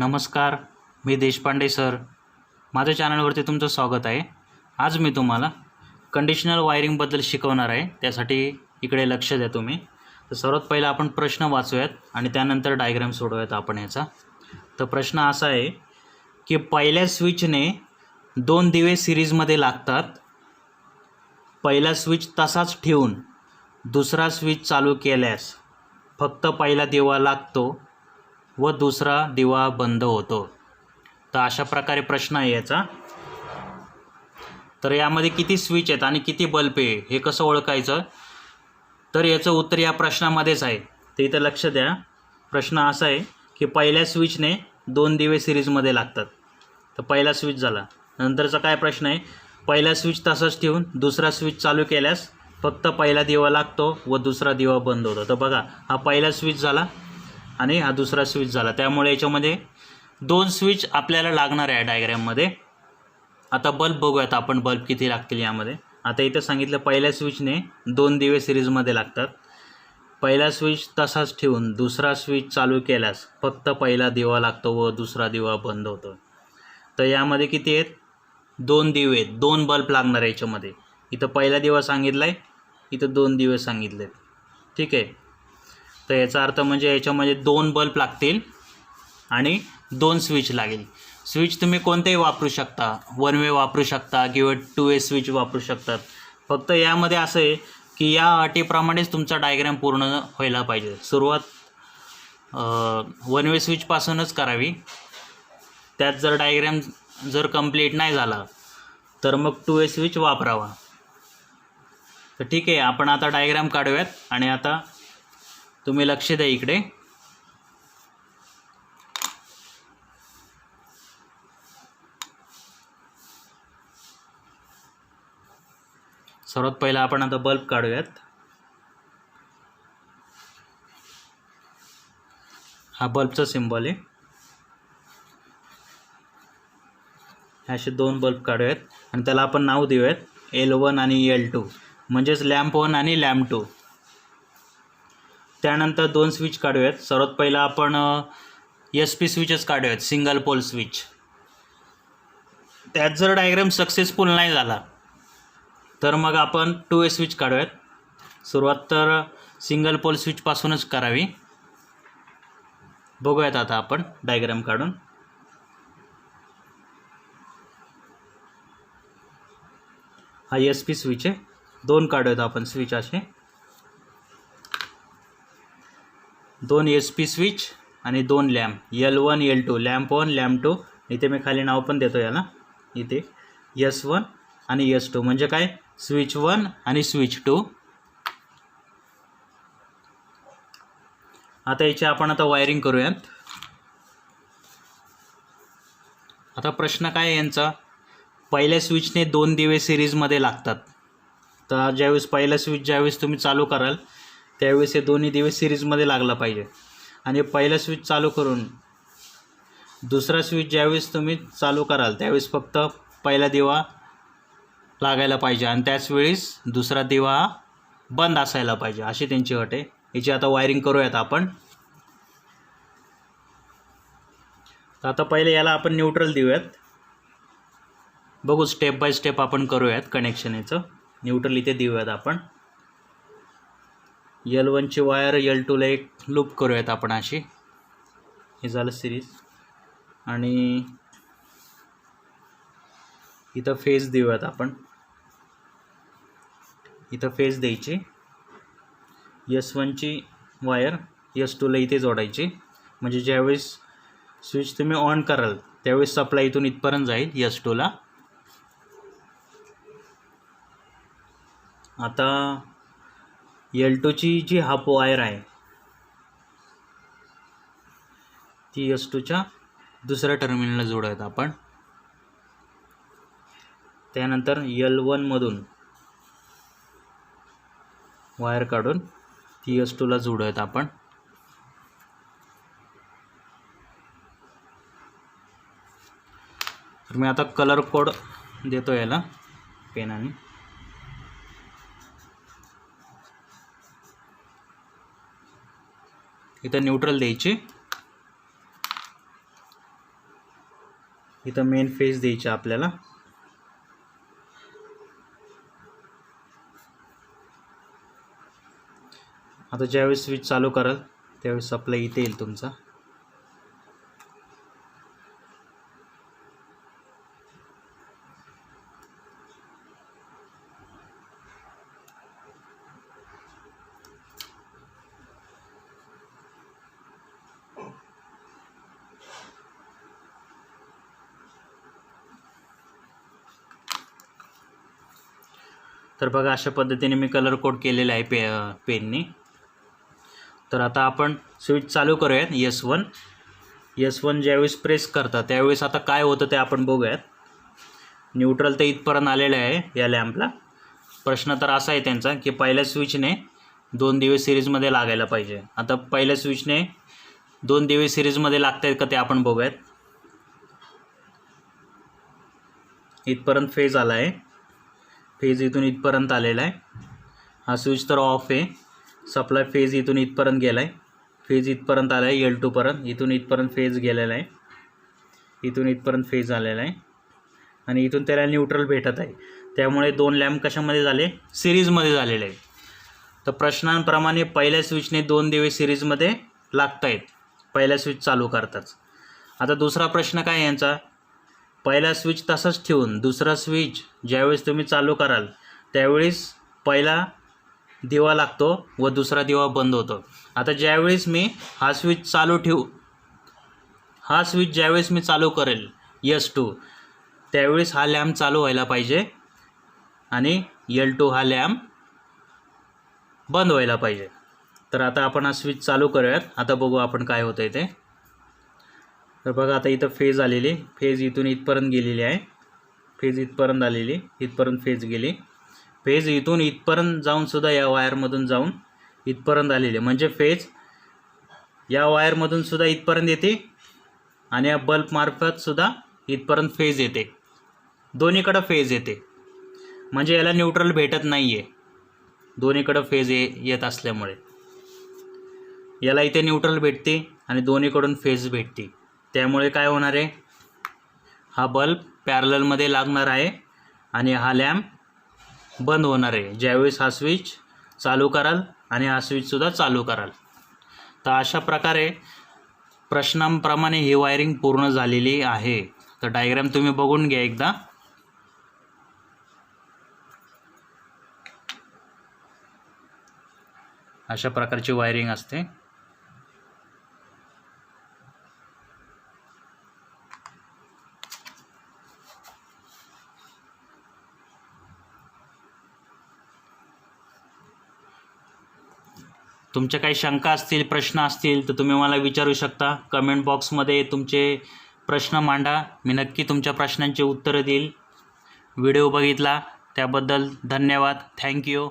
नमस्कार, मी देशपांडे सर. माझ्या चॅनलवरती तुमचं स्वागत आहे. आज मी तुम्हाला कंडिशनल वायरिंगबद्दल शिकवणार आहे. त्यासाठी इकडे लक्ष द्या तुम्ही. तर सर्वात पहिला आपण प्रश्न वाचूयात आणि त्यानंतर डायग्राम सोडवूयात आपण याचा. तर प्रश्न असा आहे की पहिल्या स्विचने 2 दिवे सिरीजमध्ये लागतात. पहिला स्विच तसाच ठेवून दुसरा स्विच चालू केल्यास फक्त पहिला दिवा लागतो व दुसरा दिवा बंद होतो. तर अशा प्रकारे प्रश्न आहे याचा. तर यामध्ये किती स्विच आहेत आणि किती बल्ब आहे हे कसं ओळखायचं, तर याचं उत्तर या प्रश्नामध्येच आहे. ते इथं लक्ष द्या. प्रश्न असा आहे की पहिल्या स्विचने 2 दिवे सिरीजमध्ये लागतात. तर पहिला स्विच झाला. नंतरचा काय प्रश्न आहे, पहिला स्विच तसाच ठेवून दुसरा स्विच चालू केल्यास फक्त पहिला दिवा लागतो व दुसरा दिवा बंद होतो. तर बघा, हा पहिला स्विच झाला आणि हा दुसरा स्विच झाला. त्यामुळे याच्यामध्ये 2 स्विच आपल्याला लागणार आहे डायग्राममध्ये. आता बल्ब बघूयात आपण, बल्ब किती लागतील यामध्ये. आता इथं सांगितलं पहिल्या स्विचने 2 दिवे सिरीजमध्ये लागतात. पहिला स्विच तसाच ठेवून दुसरा स्विच चालू केल्यास फक्त पहिला दिवा लागतो व दुसरा दिवा बंद होतो. तर यामध्ये किती आहेत, 2 दिवे आहेत, 2 बल्ब लागणार आहे याच्यामध्ये. इथं पहिला दिवा सांगितला आहे, इथं 2 दिवे सांगितले. ठीक आहे. तर याचा अर्थ म्हणजे याच्यामध्ये 2 बल्ब लागतील आणि 2 स्विच लागेल. स्विच तुम्ही कोणतेही वापरू शकता, 1 वे वापरू शकता किंवा 2 वे स्विच वापरू शकतात. फक्त यामध्ये असं आहे की या अटीप्रमाणेच तुमचा डायग्राम पूर्ण व्हायला पाहिजे. सुरुवात 1 वे स्विचपासूनच करावी. त्यात जर डायग्राम जर कंप्लीट नाही झाला तर मग 2 वे स्विच वापरावा. तर ठीक आहे, आपण आता डायग्राम काढूयात आणि आता तुम्ही लक्ष द्या इकडे. सर्वात पहिला आपण आता बल्ब काढूयात. हा बल्बचा सिम्बॉल आहे. असे 2 बल्ब काढूयात आणि त्याला आपण नाव देऊयात L1 आणि L2, म्हणजेच लॅम्प 1 आणि लॅम्प 2. त्यानंतर 2 स्विच काढूयात. सर्वात पहिला आपण SP स्विचच काढूयात, सिंगल पोल स्विच. त्यात जर डायग्राम सक्सेसफुल नाही झाला तर मग आपण 2 वे स्विच काढूयात. सुरुवात तर सिंगल पोल स्विचपासूनच करावी. बघूयात आता आपण डायग्राम काढून. हा SP स्विच आहे. 2 काढूयात आपण स्विच असे. 2 SP स्विच आणि 2 lamp L1 L2, lamp 1 lamp 2. इथे मी खाली नाव पण देतो याला, इथे S1 आणि S2, म्हणजे काय, स्विच 1 आणि स्विच 2. आता याची आपण आता वायरिंग करूयात. आता प्रश्न काय आहे यांचा, पहिल्या स्विचने 2 दिवे सिरीजमध्ये लागतात. तर ज्यावेळेस पहिला स्विच ज्यावेळेस तुम्ही चालू कराल त्यावेळेस हे दोन्ही दिवे सिरीजमध्ये लागला पाहिजे. आणि पहिला स्विच चालू करून दुसरा स्विच ज्यावेळेस तुम्ही चालू कराल त्यावेळेस फक्त पहिला दिवा लागायला पाहिजे आणि त्याच वेळेस दुसरा दिवा बंद असायला पाहिजे, अशी त्यांची अट आहे. याची आता वायरिंग करूयात आपण. तर आता पहिले याला आपण न्यूट्रल देऊयात. बघू, स्टेप बाय स्टेप आपण करूयात कनेक्शन याचं. न्यूट्रल इथे देऊयात आपण. L1ची वायर L2ला एक लूप करूयात आपण अशी. हे झालं सिरीज. आणि इथं फेज देऊयात आपण. इथं फेज द्यायची. S1ची वायर S2ला इथे जोडायची, म्हणजे ज्यावेळेस स्विच तुम्ही ऑन कराल त्यावेळेस सप्लाय इथून इथपर्यंत जाईल S2ला. आता L2ची जी हाफ वायर आहे ती S2च्या दुसऱ्या टर्मिनलला जोडूयात आपण. त्यानंतर L1 मधून वायर काढून ती S2ला जोडूयात आपण. तर मी आता कलर कोड देतो याला पेनाने. इथं न्यूट्रल द्यायची. इथं मेन फेज द्यायची आपल्याला. आता ज्यावेळेस स्विच चालू कराल त्यावेळेस सप्लाय इथे येईल तुमचा. तर बघा अशा पद्धतीने मी कलर कोड केलेला आहे पेनने. तर आता आपण स्विच चालू करूयात. S1 ज्यावेळेस प्रेस करता त्यावेळेस आता काय होतं ते आपण बघूयात. न्यूट्रल तर इथपर्यंत आलेलं आहे या लॅम्पला. प्रश्न तर असा आहे त्यांचा की पहिल्या स्विचने 2 दिवे सिरीजमध्ये लागायला पाहिजे. आता पहिल्या स्विचने 2 दिवे सिरीजमध्ये लागत आहेत का ते आपण बघूयात. इथपर्यंत फेज आला आहे. फेज इथून इथपर्यंत आलेला आहे. हा स्विच तर ऑफ आहे. सप्लाय फेज इथून इथपर्यंत गेला आहे. फेज इथपर्यंत आला आहे L2 पर्यंत. इथून इथपर्यंत फेज गेलेला आहे. इथून इथपर्यंत फेज आलेला आहे आणि इथून त्याला न्यूट्रल भेटत आहे. त्यामुळे 2 लॅम्प कशामध्ये झाले, सिरीजमध्ये झालेले आहे. तर प्रश्नांप्रमाणे पहिल्या स्विचने 2 दिवे सिरीजमध्ये लागत आहेत पहिल्या स्विच चालू करताच. आता दुसरा प्रश्न काय यांचा, पहिला स्विच तसाच ठेवून दुसरा स्विच ज्यावेळेस तुम्ही चालू कराल त्यावेळेस पहिला दिवा लागतो व दुसरा दिवा बंद होतो. आता ज्यावेळेस मी हा स्विच ज्यावेळेस मी चालू करेल S2 त्यावेळेस हा लॅम्प चालू व्हायला पाहिजे आणि L2 हा लॅम्प बंद व्हायला पाहिजे. तर आता आपण हा स्विच चालू करूयात. आता बघू आपण काय होतं ते. तर बघा आता इथं फेज आलेली, फेज इथून इथपर्यंत गेलेली आहे. फेज इथपर्यंत आलेली, इथपर्यंत फेज गेली. फेज इथून इथपर्यंत जाऊन सुद्धा या वायरमधून जाऊन इथपर्यंत आलेली, म्हणजे फेज या वायरमधून सुद्धा इथपर्यंत येते आणि या बल्बमार्फत सुद्धा इथपर्यंत फेज येते. दोन्हीकडं फेज येते, म्हणजे याला न्यूट्रल भेटत नाही आहे. दोन्हीकडं फेज येत असल्यामुळे याला इथे न्यूट्रल भेटते आणि दोन्हीकडून फेज भेटते. त्यामुळे काय होणार आहे, हा बल्ब पॅरललमध्ये लागणार आहे आणि हा लॅम्प बंद होणार आहे ज्यावेळेस हा स्विच चालू कराल आणि हा स्विचसुद्धा चालू कराल. तर अशा प्रकारे प्रश्नांप्रमाणे ही वायरिंग पूर्ण झालेली आहे. तर डायग्राम तुम्ही बघून घ्या एकदा. अशा प्रकारची वायरिंग असते. तुमच्या काही शंका असतील, प्रश्न असतील तर तुम्ही मला विचारू शकता. कमेंट बॉक्समध्ये तुमचे प्रश्न मांडा. मी नक्की तुमच्या प्रश्नांची उत्तरं देईल. व्हिडिओ बघितला त्याबद्दल धन्यवाद. थँक्यू.